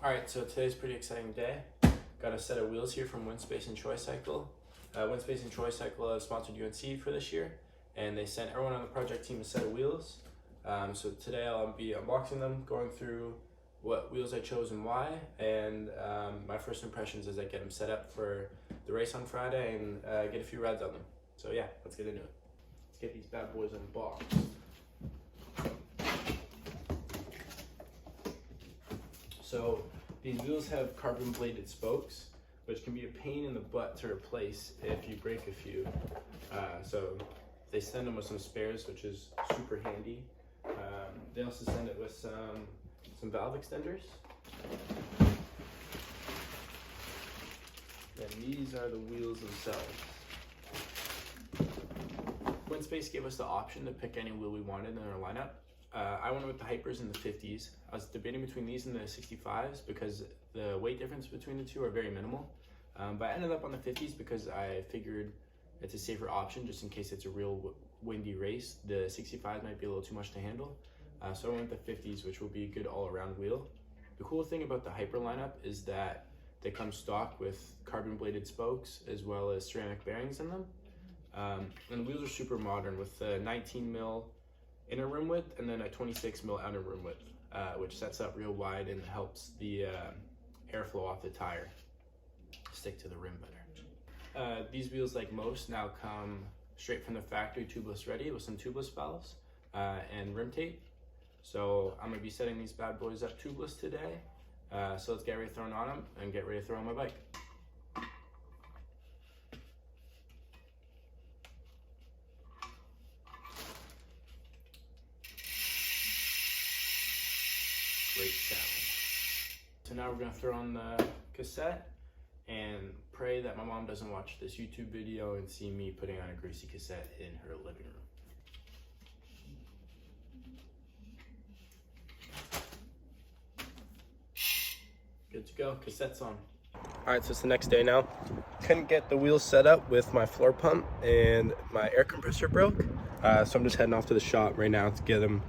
Alright, so today's a pretty exciting day. Got a set of wheels here from Winspace and Cycle. Winspace and Cycle have sponsored UNC for this year, and they sent everyone on the project team a set of wheels. So today I'll be unboxing them, going through what wheels I chose and why, and my first impressions as I get them set up for the race on Friday and get a few rides on them. So yeah, let's get into it. Let's get these bad boys unboxed. So these wheels have carbon bladed spokes, which can be a pain in the butt to replace if you break a few. So they send them with some spares, which is super handy. They also send it with some valve extenders. And these are the wheels themselves. Winspace gave us the option to pick any wheel we wanted in our lineup. I went with the Hypers in the 50s. I was debating between these and the 65s because the weight difference between the two are very minimal. But I ended up on the 50s because I figured it's a safer option just in case it's a real windy race. The 65s might be a little too much to handle. So I went with the 50s, which will be a good all-around wheel. The cool thing about the Hyper lineup is that they come stock with carbon bladed spokes as well as ceramic bearings in them. And the wheels are super modern with the 19 mil inner rim width and then a 26 mil outer rim width, which sets up real wide and helps the airflow off the tire stick to the rim better. These wheels, like most, now come straight from the factory tubeless ready with some tubeless valves and rim tape. So I'm gonna be setting these bad boys up tubeless today. So let's get ready to throw on them and get ready to throw on my bike. Great challenge. So now we're gonna throw on the cassette and pray that my mom doesn't watch this YouTube video and see me putting on a greasy cassette in her living room. Good to go, cassette's on. All right, so it's the next day now. Couldn't get the wheels set up with my floor pump and my air compressor broke. So I'm just heading off to the shop right now to get them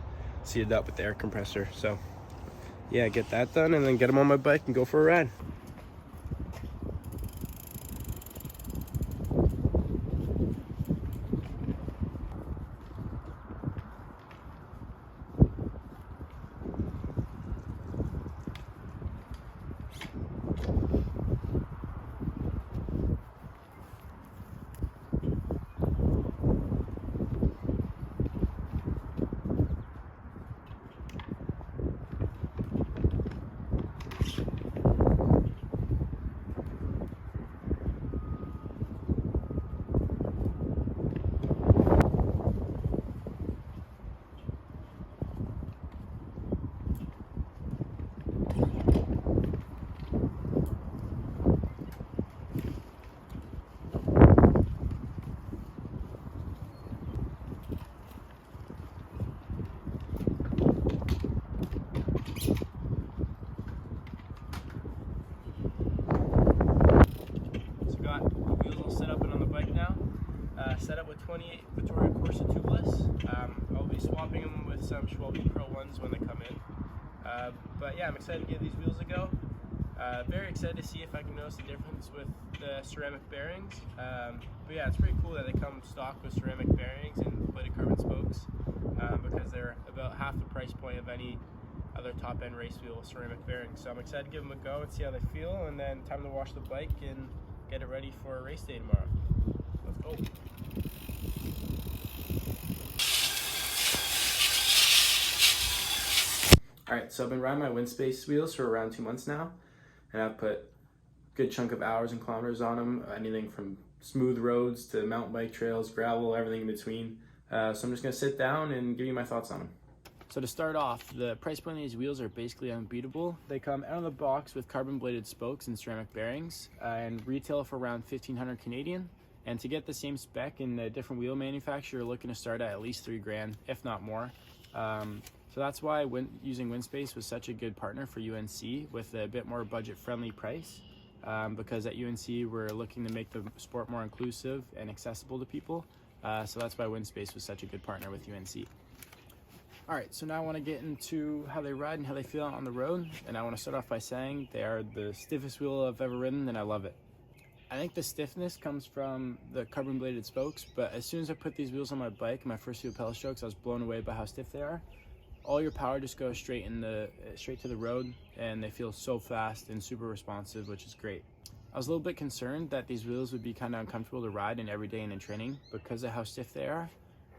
seated up with the air compressor. So yeah, get that done and then get them on my bike and go for a ride. Set up with 28 Victoria Corsa tubeless. I'll be swapping them with some Schwalbe Pro ones when they come in. But yeah, I'm excited to give these wheels a go. Very excited to see if I can notice the difference with the ceramic bearings. But yeah, it's pretty cool that they come stock with ceramic bearings and bladed carbon spokes because they're about half the price point of any other top-end race wheel with ceramic bearings. So I'm excited to give them a go and see how they feel, and then time to wash the bike and get it ready for a race day tomorrow. Let's go. Alright, so I've been riding my Winspace wheels for around 2 months now, and I've put a good chunk of hours and kilometers on them, anything from smooth roads to mountain bike trails, gravel, everything in between. So I'm just going to sit down and give you my thoughts on them. So to start off, the price point of these wheels are basically unbeatable. They come out of the box with carbon bladed spokes and ceramic bearings and retail for around 1,500 Canadian. And to get the same spec in a different wheel manufacturer, you're looking to start at least $3 grand, if not more. So that's why using Winspace was such a good partner for UNC with a bit more budget-friendly price. Because at UNC we're looking to make the sport more inclusive and accessible to people. So that's why Winspace was such a good partner with UNC. Alright, so now I want to get into how they ride and how they feel on the road, and I want to start off by saying they are the stiffest wheel I've ever ridden, and I love it. I think the stiffness comes from the carbon bladed spokes, but as soon as I put these wheels on my bike, my first few pedal strokes, I was blown away by how stiff they are. All your power just goes straight to the road, and they feel so fast and super responsive, which is great. I was a little bit concerned that these wheels would be kind of uncomfortable to ride in every day and in training because of how stiff they are,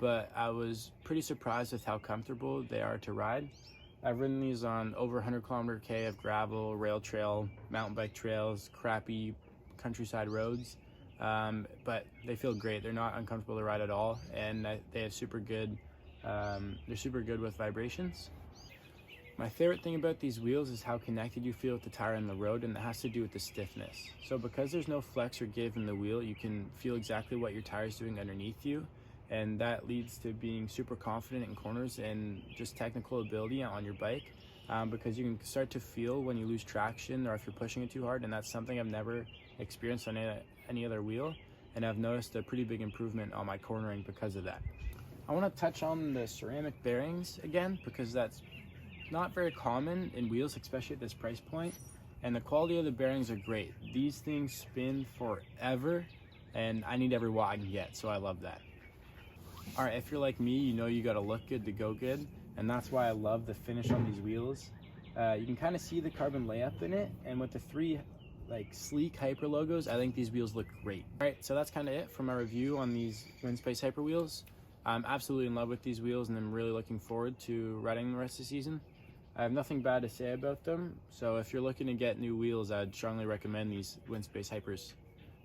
but I was pretty surprised with how comfortable they are to ride. I've ridden these on over 100 km K of gravel, rail trail, mountain bike trails, crappy countryside roads, but they feel great. They're not uncomfortable to ride at all, and they have super good, they're super good with vibrations. My favorite thing about these wheels is how connected you feel with the tire on the road, and that has to do with the stiffness. So because there's no flex or give in the wheel, you can feel exactly what your tire is doing underneath you, and that leads to being super confident in corners and just technical ability on your bike, because you can start to feel when you lose traction or if you're pushing it too hard, and that's something I've never experienced on any other wheel, and I've noticed a pretty big improvement on my cornering because of that. I want to touch on the ceramic bearings again, because that's not very common in wheels, especially at this price point, and the quality of the bearings are great. These things spin forever, and I need every watt I can get, so I love that. All right, if you're like me, you know you gotta look good to go good, and that's why I love the finish on these wheels. You can kind of see the carbon layup in it, and with the three sleek Hyper logos, I think these wheels look great. All right, so that's kind of it for my review on these Winspace Hyper wheels. I'm absolutely in love with these wheels, and I'm really looking forward to riding the rest of the season. I have nothing bad to say about them, so if you're looking to get new wheels, I'd strongly recommend these Winspace Hypers.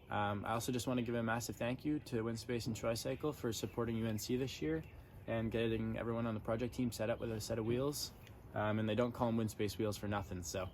I also just want to give a massive thank you to Winspace and Tricycle for supporting UNC this year and getting everyone on the project team set up with a set of wheels. And they don't call them Winspace wheels for nothing, so.